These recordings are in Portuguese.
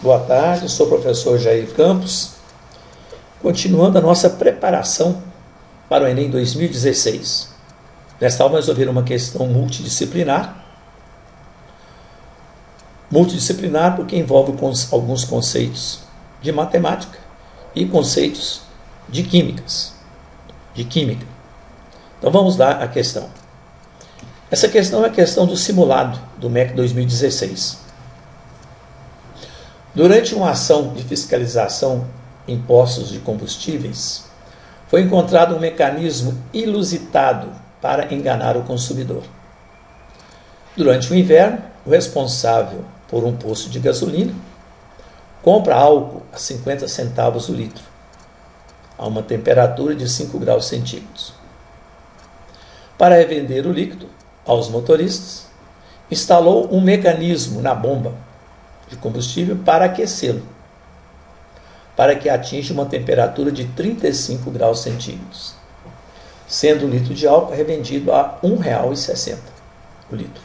Boa tarde, sou o professor Jair Campos, continuando a nossa preparação para o Enem 2016. Nesta aula nós vamos ver uma questão multidisciplinar porque envolve alguns conceitos de matemática e conceitos de química. Então vamos lá à questão. Essa questão é a questão do simulado do MEC 2016. Durante uma ação de fiscalização em postos de combustíveis, foi encontrado um mecanismo inusitado para enganar o consumidor. Durante o inverno, o responsável por um posto de gasolina compra álcool a 50 centavos o litro, a uma temperatura de 5 graus centígrados. Para revender o líquido aos motoristas, instalou um mecanismo na bomba de combustível para aquecê-lo, para que atinja uma temperatura de 35 graus centígrados, sendo o litro de álcool revendido a R$ 1,60 o litro.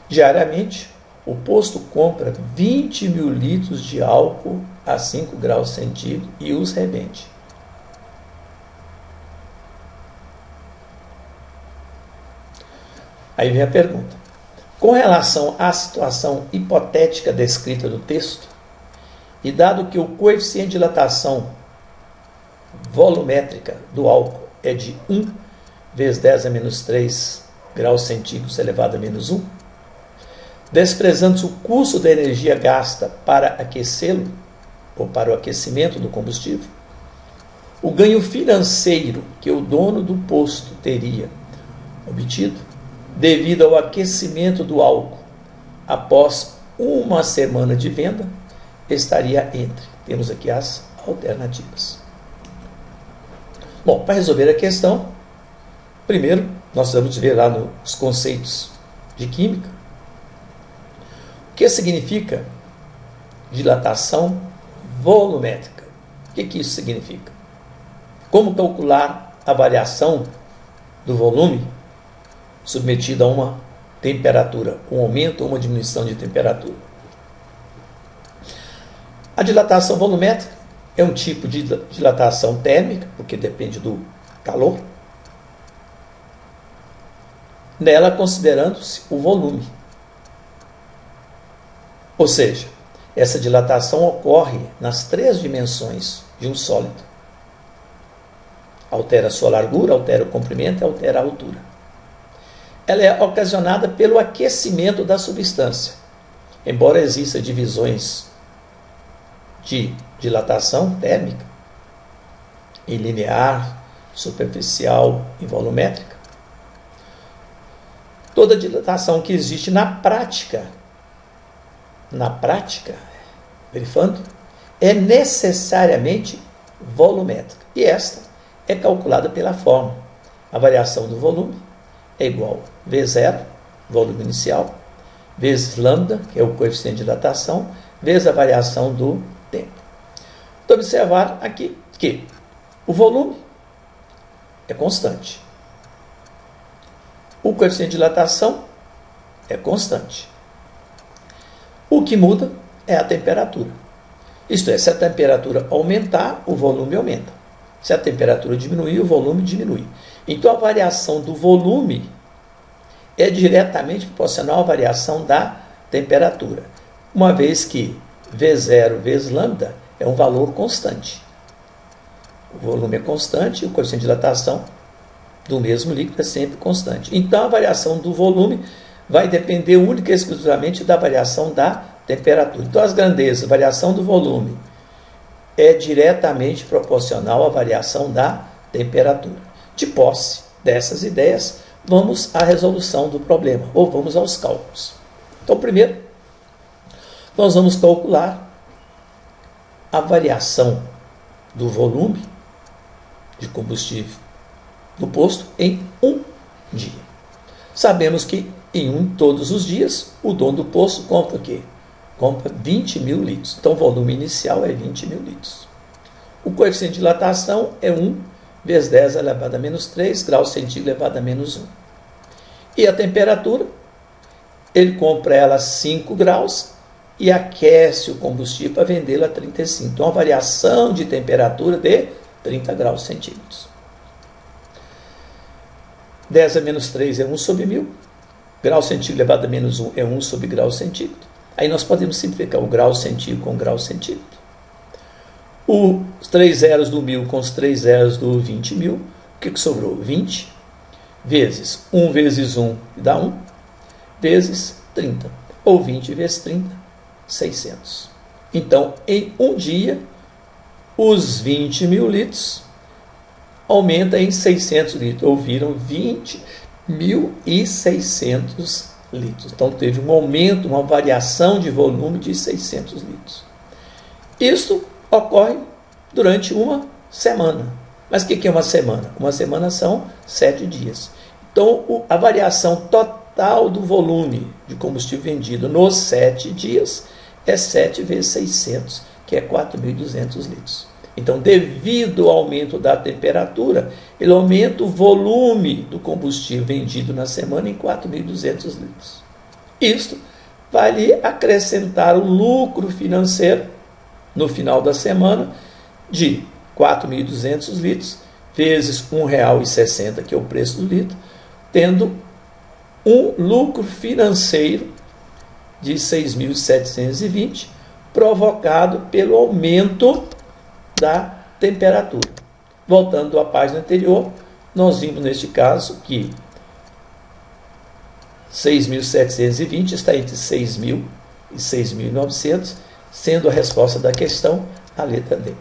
Diariamente, o posto compra 20 mil litros de álcool a 5 graus centígrados e os revende. Aí vem a pergunta. Com relação à situação hipotética descrita no texto, e dado que o coeficiente de dilatação volumétrica do álcool é de 1 vezes 10 a menos 3 graus centígrados elevado a menos 1, desprezando-se o custo da energia gasta para aquecê-lo, ou para o aquecimento do combustível, o ganho financeiro que o dono do posto teria obtido devido ao aquecimento do álcool após uma semana de venda estaria entre. Temos aqui as alternativas. Bom, para resolver a questão, primeiro nós vamos ver lá nos conceitos de química o que significa dilatação volumétrica. O que isso significa? Como calcular a variação do volume submetido a uma temperatura, um aumento ou uma diminuição de temperatura. A dilatação volumétrica é um tipo de dilatação térmica, porque depende do calor. Nela, considerando-se o volume. Ou seja, essa dilatação ocorre nas 3 dimensões de um sólido. Altera a sua largura, altera o comprimento e altera a altura. Ela é ocasionada pelo aquecimento da substância. Embora existam divisões de dilatação térmica, em linear, superficial e volumétrica, toda dilatação que existe na prática, verifando, é necessariamente volumétrica. E esta é calculada pela fórmula. A variação do volume é igual a V0, volume inicial, vezes lambda, que é o coeficiente de dilatação, vezes a variação do tempo. Então, observar aqui que o volume é constante. O coeficiente de dilatação é constante. O que muda é a temperatura. Isto é, se a temperatura aumentar, o volume aumenta. Se a temperatura diminuir, o volume diminui. Então, a variação do volume é diretamente proporcional à variação da temperatura, uma vez que V0 vezes lambda é um valor constante. O volume é constante e o coeficiente de dilatação do mesmo líquido é sempre constante. Então, a variação do volume vai depender única e exclusivamente da variação da temperatura. Então, as grandezas, variação do volume é diretamente proporcional à variação da temperatura. De posse dessas ideias, vamos à resolução do problema, ou vamos aos cálculos. Então, primeiro, nós vamos calcular a variação do volume de combustível do posto em um dia. Sabemos que todos os dias, o dono do posto compra o quê? Compra 20 mil litros. Então, o volume inicial é 20 mil litros. O coeficiente de dilatação é 1 vezes 10 elevado a menos 3 graus centígrados elevado a menos 1. E a temperatura, ele compra ela a 5 graus e aquece o combustível para vendê-lo a 35. Então, uma variação de temperatura de 30 graus centígrados. 10 a menos 3 é 1 sobre 1000. Grau centígrado elevado a menos 1 é 1 sobre grau centígrado. Aí nós podemos simplificar o grau centígrado com o grau centígrado. Os 3 zeros do 1000 com os 3 zeros do 20.000. O que sobrou? 20 vezes 1 vezes 1 dá 1, vezes 30. Ou 20 vezes 30, 600. Então, em um dia, os 20.000 litros aumenta em 600 litros. Ou viram 20.600 litros. Então, teve um aumento, uma variação de volume de 600 litros. Isso ocorre durante uma semana. Mas o que é uma semana? Uma semana são 7 dias. Então, a variação total do volume de combustível vendido nos 7 dias é 7 vezes 600, que é 4.200 litros. Então, devido ao aumento da temperatura, ele aumenta o volume do combustível vendido na semana em 4.200 litros. Isto vai lhe acrescentar o lucro financeiro no final da semana de 4.200 litros vezes R$ 1,60, que é o preço do litro, tendo um lucro financeiro de 6.720, provocado pelo aumento da temperatura. Voltando à página anterior, nós vimos neste caso que 6.720 está entre 6.000 e 6.900, sendo a resposta da questão a letra D.